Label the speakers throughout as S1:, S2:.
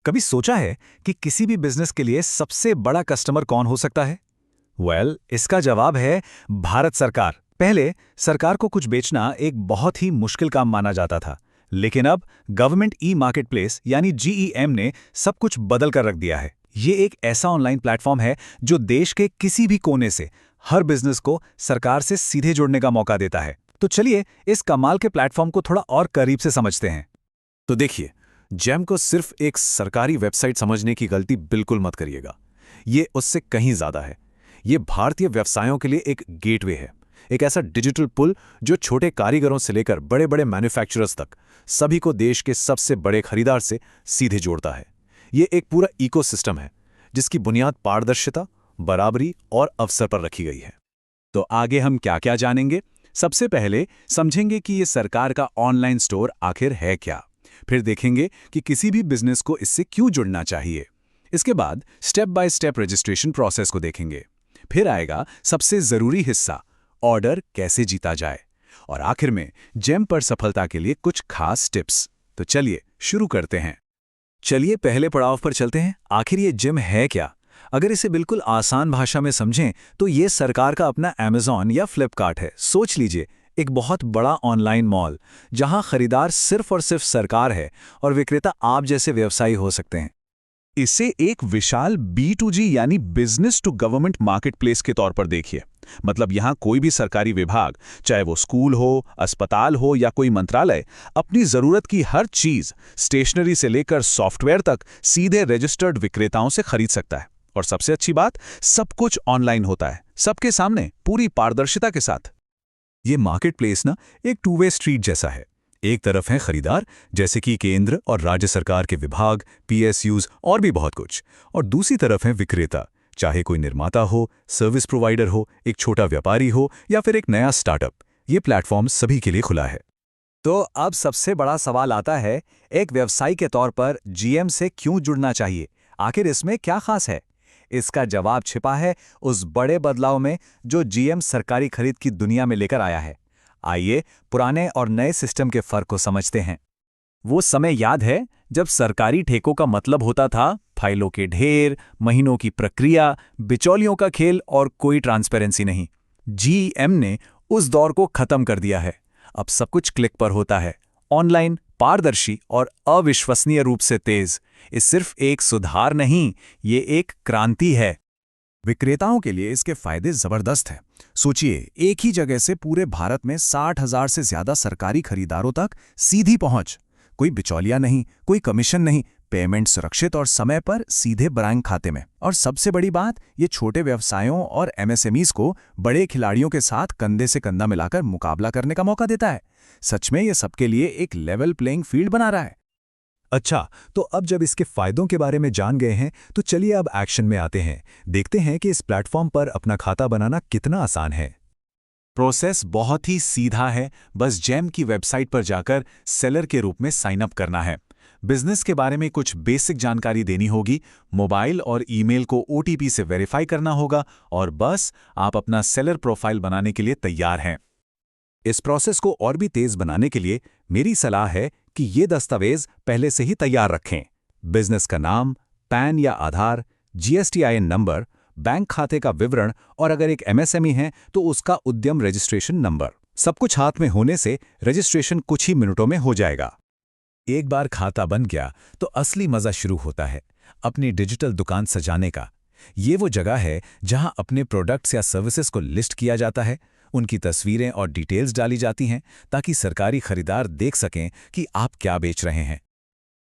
S1: कभी सोचा है कि किसी भी बिजनेस के लिए सबसे बड़ा कस्टमर कौन हो सकता है? इसका जवाब है भारत सरकार। पहले सरकार को कुछ बेचना एक बहुत ही मुश्किल काम माना जाता था, लेकिन अब गवर्नमेंट ई मार्केटप्लेस यानी जीईएम ने सब कुछ बदल कर रख दिया है। ये एक ऐसा ऑनलाइन प्लेटफॉर्म है जो देश के किसी भी कोने से हर बिजनेस को सरकार से सीधे जोड़ने का मौका देता है। तो चलिए इस कमाल के प्लेटफॉर्म को थोड़ा और करीब से समझते हैं।
S2: तो देखिए, जेम को सिर्फ एक सरकारी वेबसाइट समझने की गलती बिल्कुल मत करिएगा। ये उससे कहीं ज्यादा है। ये भारतीय व्यवसायों के लिए एक गेटवे है, एक ऐसा डिजिटल पुल जो छोटे कारीगरों से लेकर बड़े बड़े मैन्युफैक्चरर्स तक सभी को देश के सबसे बड़े खरीदार से सीधे जोड़ता है। ये एक पूरा इकोसिस्टम है जिसकी बुनियाद पारदर्शिता, बराबरी और अवसर पर रखी गई है।
S1: तो आगे हम क्या क्या जानेंगे? सबसे पहले समझेंगे कि ये सरकार का ऑनलाइन स्टोर आखिर है क्या। फिर देखेंगे कि किसी भी बिजनेस को इससे क्यों जुड़ना चाहिए। इसके बाद step by step registration process को देखेंगे। फिर आएगा सबसे जरूरी हिस्सा, ऑर्डर कैसे जीता जाए। और आखिर में जेम पर सफलता के लिए कुछ खास टिप्स। तो चलिए शुरू करते हैं। चलिए पहले पड़ाव पर चलते हैं। आखिर ये जेम है क्या? अगर इसे बिल्कुल आसान भाषा में समझें तो ये सरकार का अपना अमेज़न या फ्लिपकार्ट है। सोच लीजिए, एक बहुत बड़ा ऑनलाइन मॉल जहां खरीदार सिर्फ और सिर्फ सरकार है और विक्रेता आप जैसे व्यवसायी हो सकते हैं। इसे एक विशाल B2G यानी बिजनेस टू गवर्नमेंट मार्केटप्लेस के तौर पर देखिए। मतलब यहां कोई भी सरकारी विभाग, चाहे वो स्कूल हो, अस्पताल हो या कोई मंत्रालय, अपनी जरूरत की हर चीज, स्टेशनरी से लेकर सॉफ्टवेयर तक, सीधे रजिस्टर्ड विक्रेताओं से खरीद सकता है। और सबसे अच्छी बात, सब कुछ ऑनलाइन होता है, सबके सामने, पूरी पारदर्शिता के साथ। ये मार्केटप्लेस ना एक टू वे स्ट्रीट जैसा है। एक तरफ हैं खरीदार, जैसे कि केंद्र और राज्य सरकार के विभाग, PSUs और भी बहुत कुछ, और दूसरी तरफ हैं विक्रेता, चाहे कोई निर्माता हो, सर्विस प्रोवाइडर हो, एक छोटा व्यापारी हो या फिर एक नया स्टार्टअप। ये प्लेटफॉर्म सभी के लिए खुला है। तो अब सबसे बड़ा सवाल आता है, एक व्यवसायी के तौर पर GM से क्यों जुड़ना चाहिए? आखिर इसमें क्या खास है? इसका जवाब छिपा है उस बड़े बदलाव में जो GM सरकारी खरीद की दुनिया में लेकर आया है। आइए पुराने और नए सिस्टम के फर्क को समझते हैं। वो समय याद है जब सरकारी ठेकों का मतलब होता था फाइलों के ढेर, महीनों की प्रक्रिया, बिचौलियों का खेल और कोई ट्रांसपेरेंसी नहीं। GM ने उस दौर को खत्म कर दिया है। अब सब कुछ क्लिक पर होता है, ऑनलाइन, पारदर्शी और अविश्वसनीय रूप से तेज। ये सिर्फ एक सुधार नहीं, ये एक क्रांति है। विक्रेताओं के लिए इसके फायदे जबरदस्त हैं। सोचिए, एक ही जगह से पूरे भारत में 60,000 से ज्यादा सरकारी खरीदारों तक सीधी पहुंच। कोई बिचौलिया नहीं, कोई कमीशन नहीं, पेमेंट सुरक्षित और समय पर सीधे बैंक खाते में। और सबसे बड़ी बात, ये छोटे व्यवसायों और MSMEs को बड़े खिलाड़ियों के साथ कंधे से कंधा मिलाकर मुकाबला करने का मौका देता है। सच में ये सबके लिए एक लेवल प्लेइंग फील्ड बना रहा है। अच्छा, तो अब जब इसके फायदों के बारे में जान गए हैं, तो चलिए अब एक्शन में आते हैं। देखते हैं कि इस प्लेटफॉर्म पर अपना खाता बनाना कितना आसान है। प्रोसेस बहुत ही सीधा है। बस जेम की वेबसाइट पर जाकर सेलर के रूप में साइन अप करना है। बिजनेस के बारे में कुछ बेसिक जानकारी देनी होगी, मोबाइल और ईमेल को OTP से वेरीफाई करना होगा और बस आप अपना सेलर प्रोफाइल बनाने के लिए तैयार हैं। इस प्रोसेस को और भी तेज बनाने के लिए मेरी सलाह है कि ये दस्तावेज पहले से ही तैयार रखें। बिजनेस का नाम, पैन या आधार, GSTIN नंबर, बैंक खाते का विवरण और अगर एक MSME है तो उसका उद्यम रजिस्ट्रेशन नंबर। सब कुछ हाथ में होने से रजिस्ट्रेशन कुछ ही मिनटों में हो जाएगा। एक बार खाता बन गया तो असली मजा शुरू होता है, अपनी डिजिटल दुकान सजाने का। ये वो जगह है जहां अपने प्रोडक्ट्स या सर्विसेज को लिस्ट किया जाता है, उनकी तस्वीरें और डिटेल्स डाली जाती हैं ताकि सरकारी खरीदार देख सकें कि आप क्या बेच रहे हैं।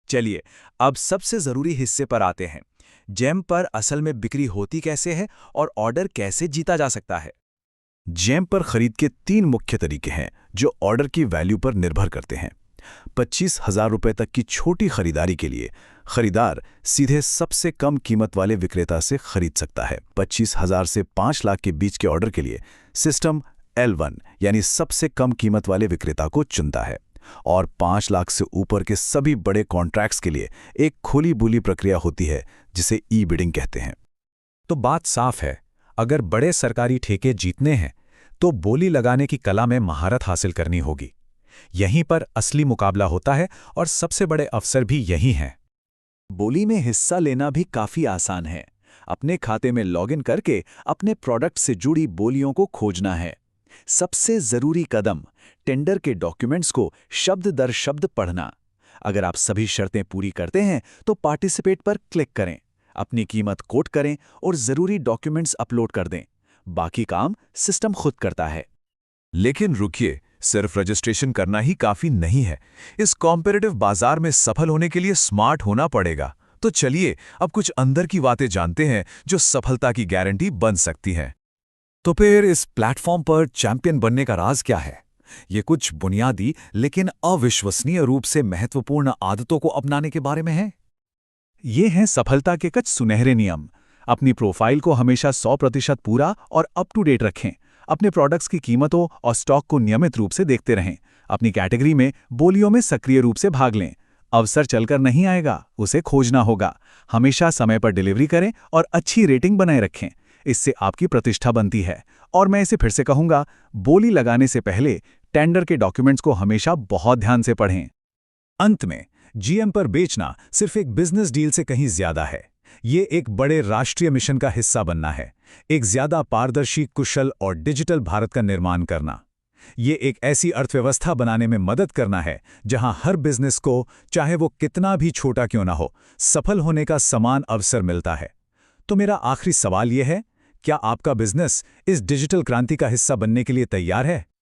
S1: चलिए अब सबसे जरूरी हिस्से पर आते हैं। जेम पर असल में बिक्री होती कैसे है और ऑर्डर कैसे जीता जा सकता है। जेम पर खरीद के 3 मुख्य तरीके हैं जो ऑर्डर की वैल्यू पर निर्भर करते हैं। 25,000 रुपए तक की छोटी खरीदारी के लिए खरीदार सीधे सबसे कम कीमत वाले विक्रेता से खरीद सकता है। 25,000 से 5 लाख के बीच के ऑर्डर के लिए सिस्टम L1 यानी सबसे कम कीमत वाले विक्रेता को चुनता है और 5 लाख से ऊपर के सभी बड़े कॉन्ट्रैक्ट्स के लिए एक खुली बोली प्रक्रिया होती है जिसे ई-बिडिंग कहते हैं। तो बात साफ है, अगर बड़े सरकारी ठेके जीतने हैं तो बोली लगाने की कला में महारत हासिल करनी होगी। यहीं पर असली मुकाबला होता है और सबसे बड़े अवसर भी यही हैं। बोली में हिस्सा लेना भी काफी आसान है। अपने खाते में लॉगिन करके अपने प्रोडक्ट से जुड़ी बोलियों को खोजना है। सबसे जरूरी कदम, टेंडर के डॉक्यूमेंट्स को शब्द दर शब्द पढ़ना। अगर आप सभी शर्तें पूरी करते हैं तो पार्टिसिपेट पर क्लिक करें, अपनी कीमत कोट करें और जरूरी डॉक्यूमेंट्स अपलोड कर दें। बाकी काम सिस्टम खुद करता है।
S2: लेकिन रुकिए, सिर्फ रजिस्ट्रेशन करना ही काफी नहीं है। इस कॉम्पिटिटिव बाजार में सफल होने के लिए स्मार्ट होना पड़ेगा। तो चलिए अब कुछ अंदर की बातें जानते हैं जो सफलता की गारंटी बन सकती हैं। तो फिर इस प्लेटफॉर्म पर चैंपियन बनने का राज क्या है? ये कुछ बुनियादी लेकिन अविश्वसनीय रूप से महत्वपूर्ण आदतों को अपनाने के बारे में है।
S1: ये हैं सफलता के कुछ सुनहरे नियम। अपनी प्रोफाइल को हमेशा 100% पूरा और अप टू डेट रखें। अपने प्रोडक्ट्स की कीमतों और स्टॉक को नियमित रूप से देखते रहें। अपनी कैटेगरी में बोलियों में सक्रिय रूप से भाग लें। अवसर चलकर नहीं आएगा, उसे खोजना होगा। हमेशा समय पर डिलीवरी करें और अच्छी रेटिंग बनाए रखें। इससे आपकी प्रतिष्ठा बनती है। और मैं इसे फिर से कहूंगा, बोली लगाने से पहले टेंडर के डॉक्यूमेंट्स को हमेशा बहुत ध्यान से पढ़ें। अंत में, जीएम पर बेचना सिर्फ एक बिजनेस डील से कहीं ज्यादा है। ये एक बड़े राष्ट्रीय मिशन का हिस्सा बनना है। एक ज्यादा पारदर्शी, कुशल और डिजिटल भारत का निर्माण करना। ये एक ऐसी अर्थव्यवस्था बनाने में मदद करना है जहां हर बिजनेस को, चाहे वो कितना भी छोटा क्यों ना हो, सफल होने का समान अवसर मिलता है। तो मेरा आखिरी सवाल यह है, क्या आपका बिजनेस इस डिजिटल क्रांति का हिस्सा बनने के लिए तैयार है?